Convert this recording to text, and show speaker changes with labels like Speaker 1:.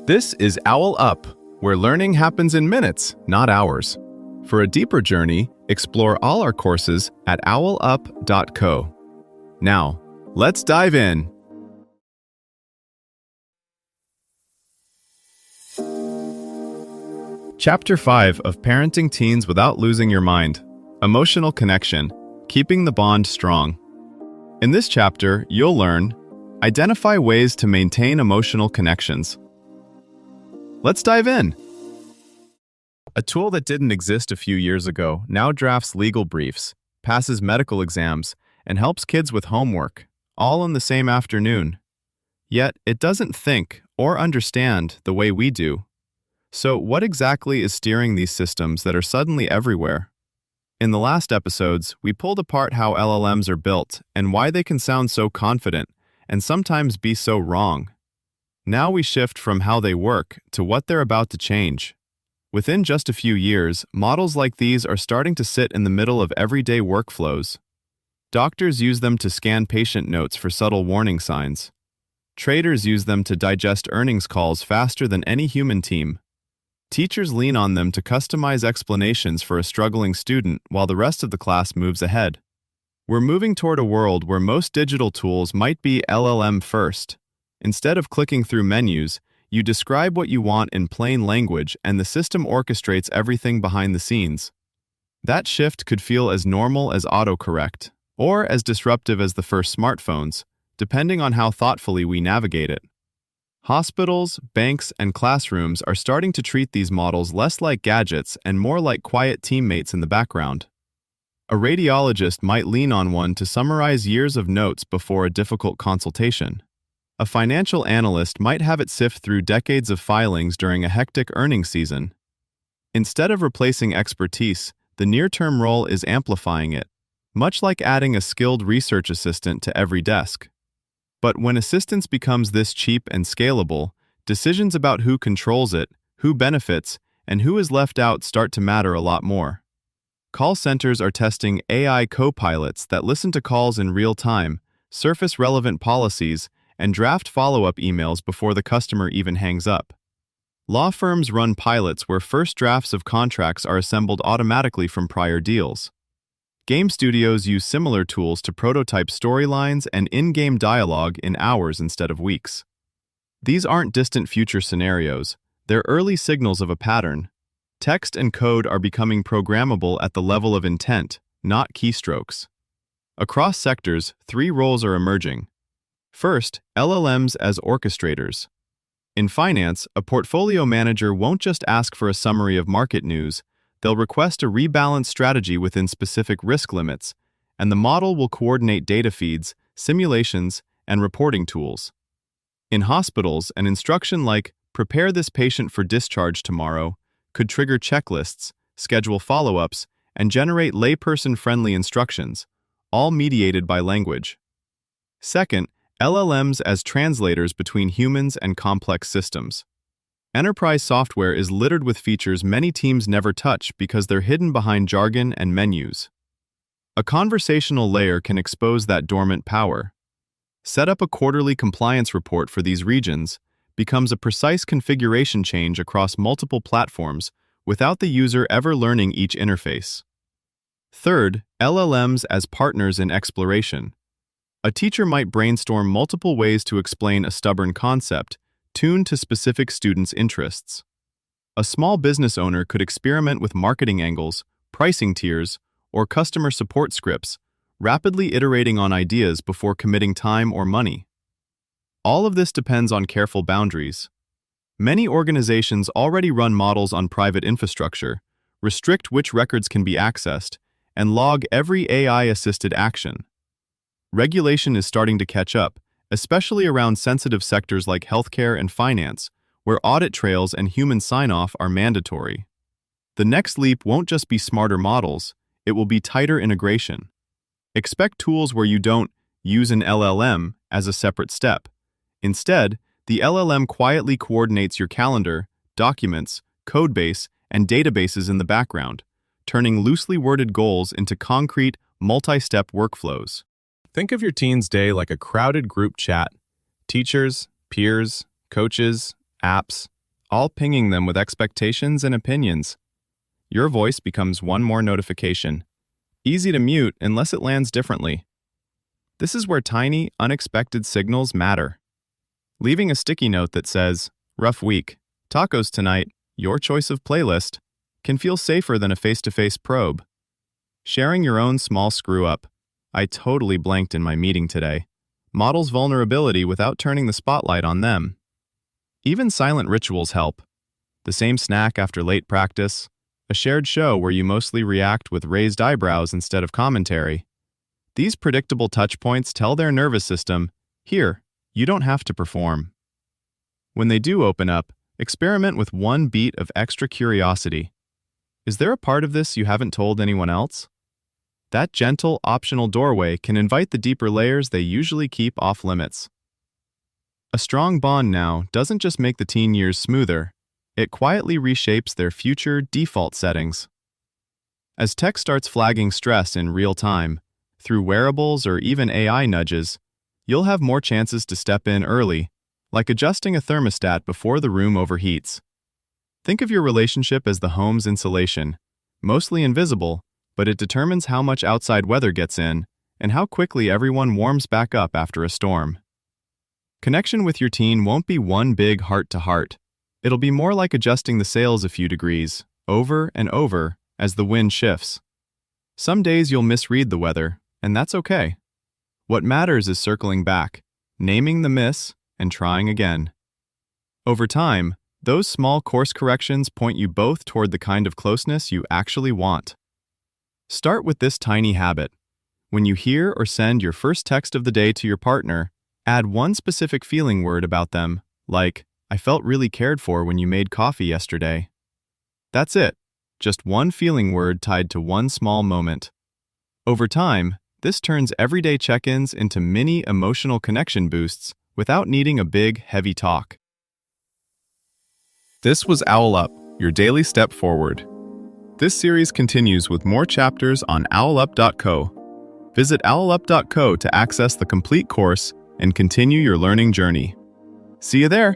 Speaker 1: This is OwlUp, where learning happens in minutes, not hours. For a deeper journey, explore all our courses at owlup.co. Now, let's dive in. Chapter 5 of Parenting Teens Without Losing Your Mind. Emotional Connection, Keeping the Bond Strong. In this chapter, you'll learn: identify ways to maintain emotional connections. Let's dive in. A tool that didn't exist a few years ago now drafts legal briefs, passes medical exams, and helps kids with homework, all in the same afternoon. Yet, it doesn't think or understand the way we do. So, what exactly is steering these systems that are suddenly everywhere? In the last episodes, we pulled apart how LLMs are built and why they can sound so confident and sometimes be so wrong. Now we shift from how they work to what they're about to change. Within just a few years, models like these are starting to sit in the middle of everyday workflows. Doctors use them to scan patient notes for subtle warning signs. Traders use them to digest earnings calls faster than any human team. Teachers lean on them to customize explanations for a struggling student while the rest of the class moves ahead. We're moving toward a world where most digital tools might be LLM first. Instead of clicking through menus, you describe what you want in plain language and the system orchestrates everything behind the scenes. That shift could feel as normal as autocorrect, or as disruptive as the first smartphones, depending on how thoughtfully we navigate it. Hospitals, banks, and classrooms are starting to treat these models less like gadgets and more like quiet teammates in the background. A radiologist might lean on one to summarize years of notes before a difficult consultation. A financial analyst might have it sift through decades of filings during a hectic earnings season. Instead of replacing expertise, the near-term role is amplifying it, much like adding a skilled research assistant to every desk. But when assistance becomes this cheap and scalable, decisions about who controls it, who benefits, and who is left out start to matter a lot more. Call centers are testing AI co-pilots that listen to calls in real time, surface relevant policies, and draft follow-up emails before the customer even hangs up. Law firms run pilots where first drafts of contracts are assembled automatically from prior deals. Game studios use similar tools to prototype storylines and in-game dialogue in hours instead of weeks. These aren't distant future scenarios, they're early signals of a pattern. Text and code are becoming programmable at the level of intent, not keystrokes. Across sectors, 3 roles are emerging. First, LLMs as orchestrators. In finance, a portfolio manager won't just ask for a summary of market news, they'll request a rebalanced strategy within specific risk limits, and the model will coordinate data feeds, simulations, and reporting tools. In hospitals, an instruction like, "Prepare this patient for discharge tomorrow," could trigger checklists, schedule follow-ups, and generate layperson-friendly instructions, all mediated by language. Second, LLMs as translators between humans and complex systems. Enterprise software is littered with features many teams never touch because they're hidden behind jargon and menus. A conversational layer can expose that dormant power. Set up a quarterly compliance report for these regions becomes a precise configuration change across multiple platforms without the user ever learning each interface. Third, LLMs as partners in exploration. A teacher might brainstorm multiple ways to explain a stubborn concept, tuned to specific students' interests. A small business owner could experiment with marketing angles, pricing tiers, or customer support scripts, rapidly iterating on ideas before committing time or money. All of this depends on careful boundaries. Many organizations already run models on private infrastructure, restrict which records can be accessed, and log every AI-assisted action. Regulation is starting to catch up, especially around sensitive sectors like healthcare and finance, where audit trails and human sign-off are mandatory. The next leap won't just be smarter models, it will be tighter integration. Expect tools where you don't use an LLM as a separate step. Instead, the LLM quietly coordinates your calendar, documents, codebase, and databases in the background, turning loosely worded goals into concrete, multi-step workflows. Think of your teen's day like a crowded group chat. Teachers, peers, coaches, apps, all pinging them with expectations and opinions. Your voice becomes one more notification, easy to mute unless it lands differently. This is where tiny, unexpected signals matter. Leaving a sticky note that says, "Rough week, tacos tonight, your choice of playlist," can feel safer than a face-to-face probe. Sharing your own small screw-up, "I totally blanked in my meeting today," models vulnerability without turning the spotlight on them. Even silent rituals help. The same snack after late practice, a shared show where you mostly react with raised eyebrows instead of commentary. These predictable touchpoints tell their nervous system, "Here, you don't have to perform." When they do open up, experiment with one beat of extra curiosity. Is there a part of this you haven't told anyone else? That gentle, optional doorway can invite the deeper layers they usually keep off limits. A strong bond now doesn't just make the teen years smoother, it quietly reshapes their future default settings. As tech starts flagging stress in real time, through wearables or even AI nudges, you'll have more chances to step in early, like adjusting a thermostat before the room overheats. Think of your relationship as the home's insulation, mostly invisible, but it determines how much outside weather gets in and how quickly everyone warms back up after a storm. Connection with your teen won't be one big heart-to-heart. It'll be more like adjusting the sails a few degrees, over and over, as the wind shifts. Some days you'll misread the weather, and that's okay. What matters is circling back, naming the miss, and trying again. Over time, those small course corrections point you both toward the kind of closeness you actually want. Start with this tiny habit. When you hear or send your first text of the day to your partner, add one specific feeling word about them, like, "I felt really cared for when you made coffee yesterday." That's it. Just one feeling word tied to one small moment. Over time, this turns everyday check-ins into mini emotional connection boosts without needing a big, heavy talk. This was OwlUp, your daily step forward. This series continues with more chapters on OwlUp.co. Visit OwlUp.co to access the complete course and continue your learning journey. See you there!